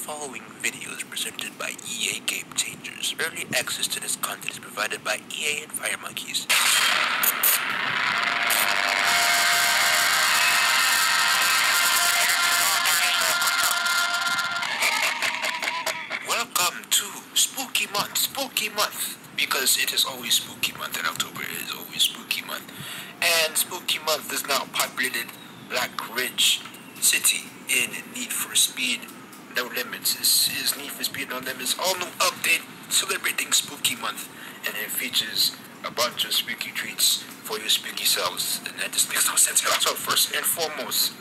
following video is presented by EA Game Changers. Early access to this content is provided by EA and Fire Monkeys. Welcome to Spooky Month, because it is always Spooky Month and October is always Spooky Month. And Spooky Month is now populated Black Ridge City in Need for Speed No Limits. This is Need for Speed No Limits, all new update celebrating Spooky Month, and it features a bunch of spooky treats for your spooky selves, and that just makes no sense. So first and foremost,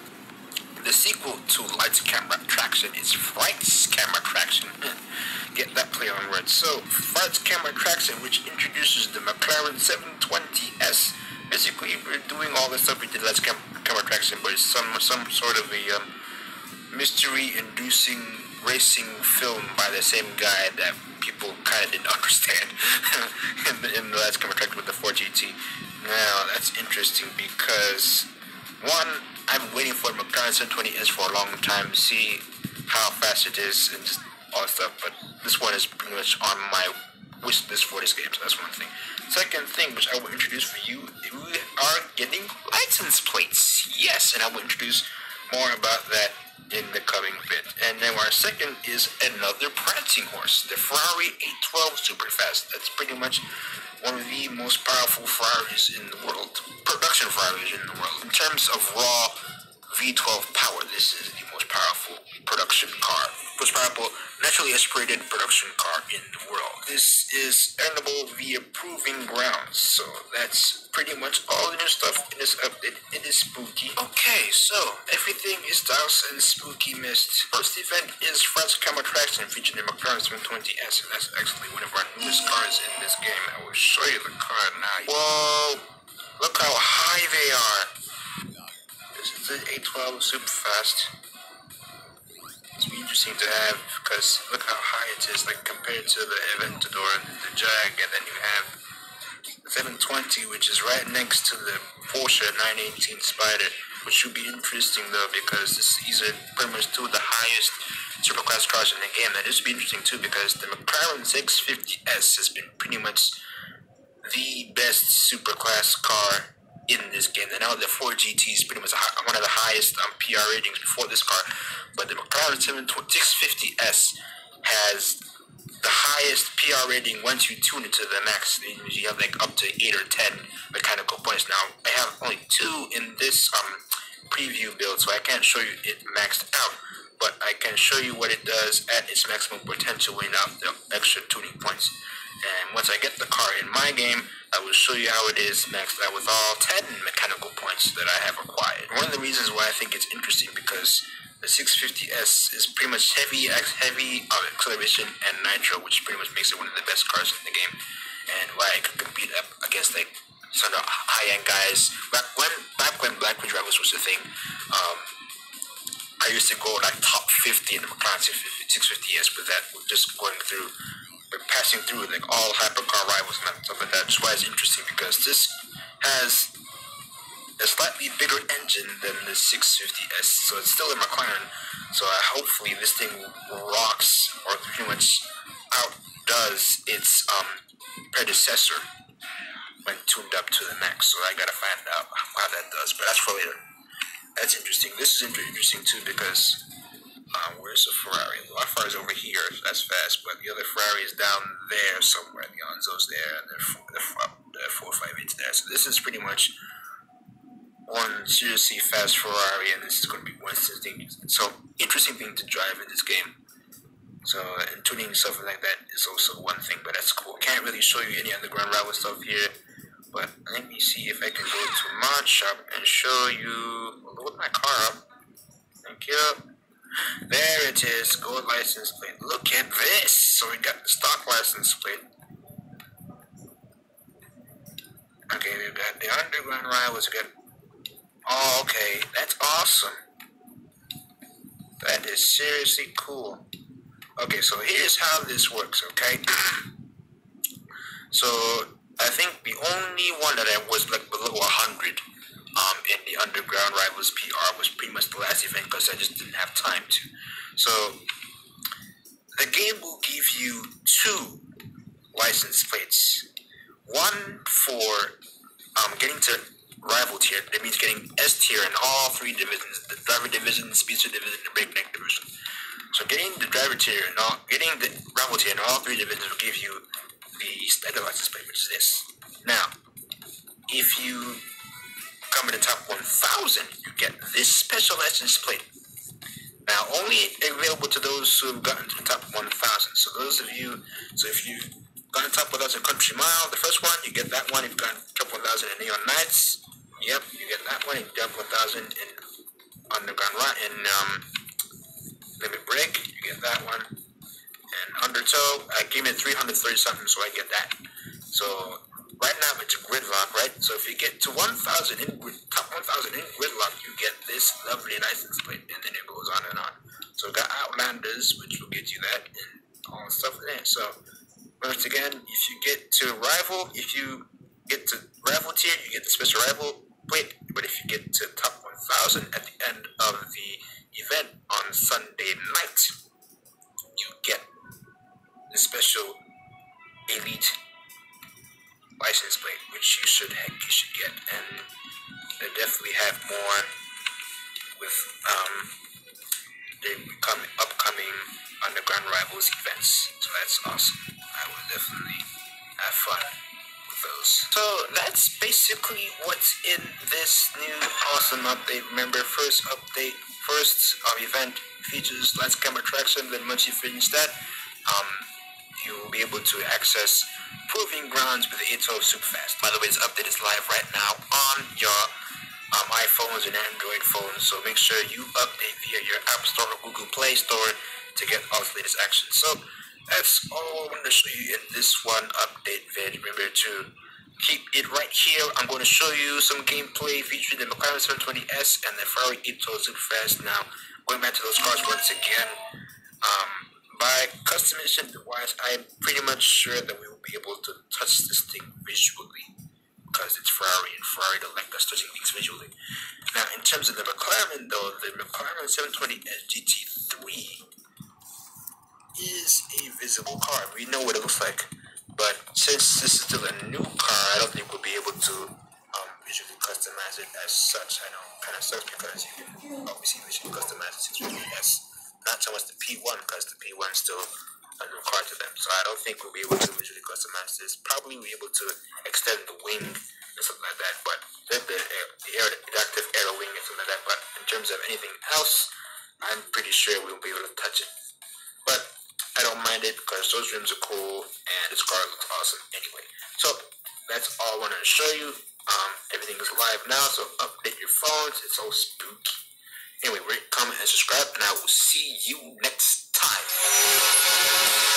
the sequel to Lights Camera Traction is Frights Camera Traction. Get that play on words. So, Frights Camera Traction, which introduces the McLaren 720S. Basically, we're doing all the stuff we did Lights Camera Traction, but it's some sort of a mystery-inducing racing film by the same guy that people kind of didn't understand in the Lights Camera Traction with the 4GT. Now, that's interesting because, one, I've been waiting for the McLaren 720S for a long time to see how fast it is and just all that stuff, but this one is pretty much on my wish list for this game, so that's one thing. Second thing, which I will introduce for you, we are getting license plates. Yes, and I will introduce more about that in the coming bit. And then our second is another prancing horse, the Ferrari 812 Superfast. That's pretty much one of the most powerful Ferraris in the world, production Ferraris in the world. In terms of raw V12 power, this is the most powerful production car, most powerful naturally aspirated production car in the world. This is earnable via proving grounds, so that's pretty much all the new stuff in this update. It is spooky. Okay, so everything is doused in spooky mist. First event is Frights Camera Traction featuring the McLaren 720S, and that's actually one of our newest cars in this game. I will show you the car now. Whoa, look how high they are. This is the 812 Superfast. It's interesting to have because look how high it is, like compared to the Aventador and the Jag, and then you have the 720, which is right next to the Porsche 918 Spider, which should be interesting though because these are pretty much two of the highest superclass cars in the game. That is be interesting too because the McLaren 650S has been pretty much the best superclass car in this game. And now the 4GT is pretty much one of the highest PR ratings before this car, but the McLaren 650S has the highest PR rating once you tune it to the max. You have like up to 8 or 10 mechanical points. Now I have only 2 in this preview build, so I can't show you it maxed out, but I can show you what it does at its maximum potential without the extra tuning points. And once I get the car in my game, I will show you how it is maxed out with all 10 mechanical points that I have acquired. One of the reasons why I think it's interesting because the 650S is pretty much heavy acceleration and nitro, which pretty much makes it one of the best cars in the game, and why I could compete up against like some of the high-end guys. Back when Black Ridge Rivals was a thing, I used to go like top 50 in the McLaren 650S, but that was just going through. Passing through like all hypercar rivals and stuff like that. That's why it's interesting because this has a slightly bigger engine than the 650S, so it's still a McLaren. So hopefully this thing rocks or pretty much outdoes its predecessor when tuned up to the max. So I gotta find out how that does, but that's for later. That's interesting. This is interesting too because where's the Ferrari? Well, our Ferrari's over here, so that's fast, but the other Ferrari is down there somewhere. The Onzo's there, and the 458's there. So this is pretty much one seriously fast Ferrari, and this is going to be one interesting thing to drive in this game. So, and tuning stuff like that is also one thing, but that's cool. Can't really show you any underground rival stuff here, but let me see if I can go to Mod Shop and show you. Load my car up. Thank you. There it is, gold license plate. Look at this! So we got the stock license plate. Okay, we've got the underground rivals. We got. Oh, okay, that's awesome. That is seriously cool. Okay, so here's how this works, okay? So I think the only one that I was like below 100 in the Underground Rivals PR was pretty much the last event because I just didn't have time to. So the game will give you 2 license plates. One for getting to rival tier. That means getting S tier in all 3 divisions: the driver division, the speedster division, and the breakneck division. So getting the driver tier and getting the rival tier in all 3 divisions will give you the standard license plate, which is this. Now, if you come in the top 1,000, you get this special license plate. Now, only available to those who have gotten to the top 1,000. So if you've gotten top 1,000 country mile, the first one, you get that one. If you've gotten top 1,000 in Neon Nights, yep, you get that one. If you've got 1,000 in Underground Run, in Limit Break, you get that one. And Undertow, I gave it 330 something, so I get that. So right now it's a gridlock, right? So if you get to 1,000 in top 1,000 in gridlock, you get this lovely license plate, and then it goes on and on. So we got Outlanders, which will get you that, and all the stuff there. So once again, if you get to rival, if you get to rival tier, you get the special rival plate. But if you get to top 1,000 at the end of the event on Sunday night, you get the special elite license plate, which you should get, and they definitely have more with the upcoming Underground Rivals events. So that's awesome. I will definitely have fun with those. So that's basically what's in this new awesome update. Remember, first event features lights, camera, traction. Then once you finish that, you will be able to access Proving Grounds with the 812 Superfast. By the way, this update is live right now on your iPhones and Android phones, so make sure you update via your App Store or Google Play Store to get all the latest action. So that's all I'm going to show you in this one update vid. Remember to keep it right here. I'm going to show you some gameplay featuring the McLaren 720S and the Ferrari 812 Superfast. Now, going back to those cars once again, by customization wise, I'm pretty much sure that we will be able to touch this thing visually, because it's Ferrari, and Ferrari don't like us touching things visually. Now, in terms of the McLaren, though, the McLaren 720S GT3 is a visible car. We know what it looks like, but since this is still a new car, I don't think we'll be able to visually customize it as such. I know it kind of sucks because you can obviously visually customize it 620S. Not so much the P1, because the P1 is still a new car to them. So I don't think we'll be able to visually customize this. Probably we'll be able to extend the wing and something like that, but the adaptive air wing and something like that. But in terms of anything else, I'm pretty sure we won't be able to touch it. But I don't mind it because those rims are cool and this car looks awesome anyway. So that's all I wanted to show you. Everything is live now, so update your phones. It's so spooky. Anyway, rate, comment, and subscribe, and I will see you next time.